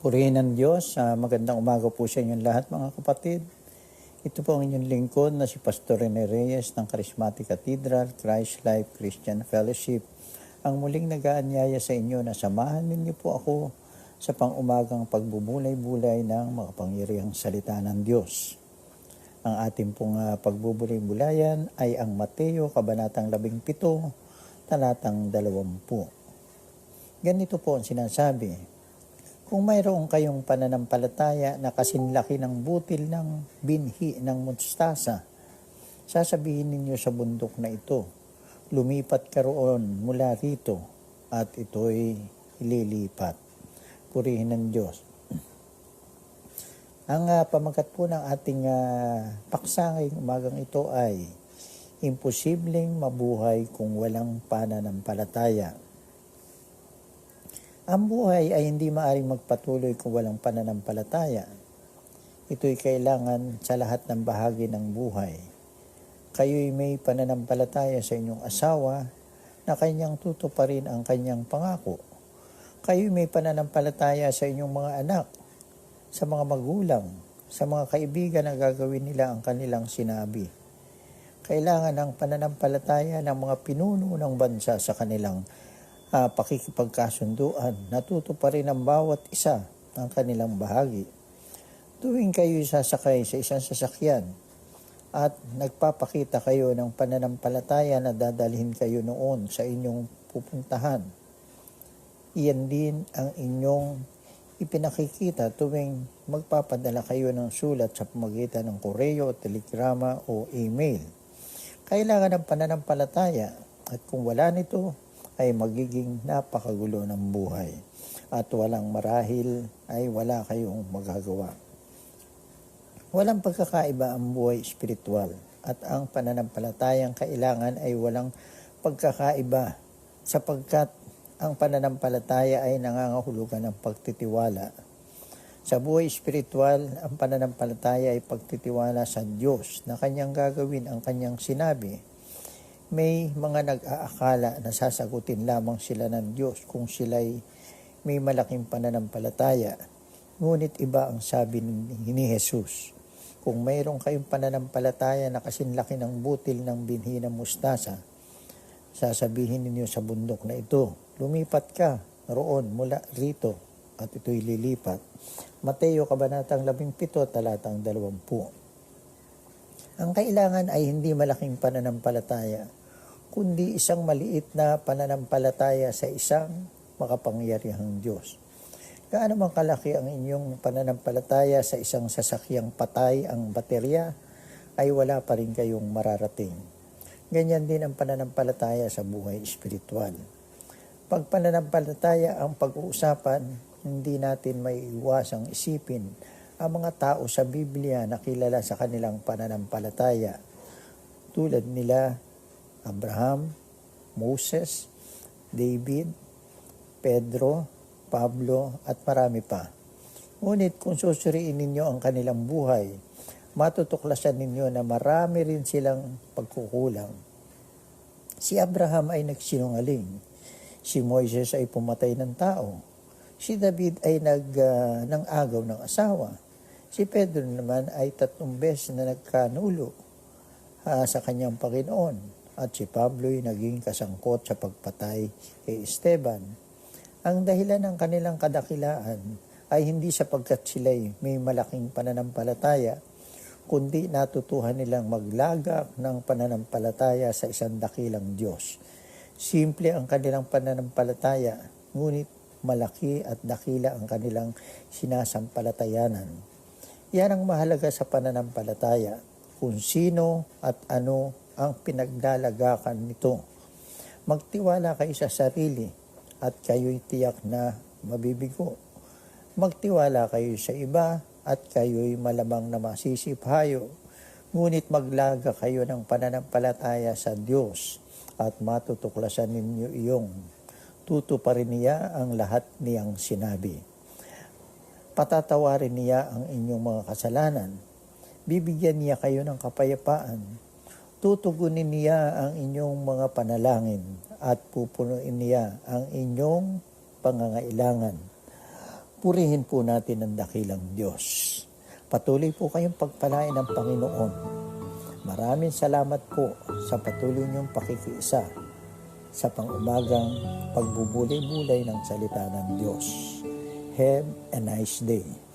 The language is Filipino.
Purihin ng Diyos. Magandang umaga po sa inyong lahat mga kapatid. Ito po ang inyong lingkod na si Pastor Rene Reyes ng Charismatic Cathedral, Christ Life Christian Fellowship. Ang muling nag-aanyaya sa inyo na samahan ninyo po ako sa pang-umagang pagbubulay-bulay ng makapangyarihang salita ng Diyos. Ang ating pong pagbubulay-bulayan ay ang Mateo, Kabanatang 17, Talatang 20. Ganito po ang sinasabi. Kung mayroon kayong pananampalataya na kasinlaki ng butil ng binhi ng mustasa, sasabihin ninyo sa bundok na ito, lumipat ka roon mula rito at ito'y ililipat. Purihin ng Diyos. Ang pamagat po ng ating paksa ngayong umagang ito ay imposibleng mabuhay kung walang pananampalataya. Ang buhay ay hindi maaaring magpatuloy kung walang pananampalataya. Ito'y kailangan sa lahat ng bahagi ng buhay. Kayo'y may pananampalataya sa inyong asawa na kanyang tutuparin ang kanyang pangako. Kayo'y may pananampalataya sa inyong mga anak, sa mga magulang, sa mga kaibigan na gagawin nila ang kanilang sinabi. Kailangan ng pananampalataya ng mga pinuno ng bansa sa kanilang pakikipagkasunduan, natuto pa rin ang bawat isa ng kanilang bahagi. Tuwing kayo'y sasakay sa isang sasakyan at nagpapakita kayo ng pananampalataya na dadalhin kayo noon sa inyong pupuntahan, iyan din ang inyong ipinakikita tuwing magpapadala kayo ng sulat sa pamamagitan ng koreo, telegrama o email. Kailangan ng pananampalataya at kung wala nito, ay magiging napakagulo ng buhay at walang marahil ay wala kayong magagawa. Walang pagkakaiba ang buhay espiritual at ang pananampalatayang kailangan ay walang pagkakaiba sapagkat ang pananampalataya ay nangangahulugan ng pagtitiwala. Sa buhay espiritual, ang pananampalataya ay pagtitiwala sa Diyos na kanyang gagawin ang kanyang sinabi. May mga nag-aakala na sasagutin lamang sila ng Diyos kung sila'y may malaking pananampalataya. Ngunit iba ang sabi ni Jesus. Kung mayroon kayong pananampalataya na kasinlaki ng butil ng binhi ng mustasa, sasabihin ninyo sa bundok na ito, lumipat ka roon mula rito at ito'y lilipat. Mateo, Kabanatang 17, Talatang 20. Ang kailangan ay hindi malaking pananampalataya, kundi isang maliit na pananampalataya sa isang makapangyarihang Diyos. Gaano man kalaki ang inyong pananampalataya sa isang sasakyang patay ang baterya, ay wala pa rin kayong mararating. Ganyan din ang pananampalataya sa buhay espiritual. Pag pananampalataya ang pag-uusapan, hindi natin may iwasang isipin ang mga tao sa Biblia na kilala sa kanilang pananampalataya, tulad nila Abraham, Moses, David, Pedro, Pablo at marami pa. Ngunit kung susuriin ninyo ang kanilang buhay, matutuklasan ninyo na marami rin silang pagkukulang. Si Abraham ay nagsinungaling. Si Moises ay pumatay ng tao. Si David ay nang-agaw ng asawa. Si Pedro naman ay 3 beses na nagkanulo sa kanyang Panginoon. At si Pablo ay naging kasangkot sa pagpatay kay Esteban. Ang dahilan ng kanilang kadakilaan ay hindi sapagkat sila'y may malaking pananampalataya, kundi natutuhan nilang maglagak ng pananampalataya sa isang dakilang Diyos. Simple ang kanilang pananampalataya, ngunit malaki at dakila ang kanilang sinasampalatayanan. Yan ang mahalaga sa pananampalataya, kung sino at ano ang pinaglalagakan nito. Magtiwala kayo sa sarili at kayo'y tiyak na mabibigo. Magtiwala kayo sa iba at kayo'y malamang na masisiphayo. Ngunit maglaga kayo ng pananampalataya sa Diyos at matutuklasan ninyo iyong tutuparin niya ang lahat niyang sinabi. Patatawarin niya ang inyong mga kasalanan. Bibigyan niya kayo ng kapayapaan. Tutugunin niya ang inyong mga panalangin at pupunuin niya ang inyong pangangailangan. Purihin po natin ang dakilang Diyos. Patuloy po kayong pagpalain ng Panginoon. Maraming salamat po sa patuloy niyong pakikiisa sa pang-umagang pagbubulay-bulay ng salita ng Diyos. Have a nice day.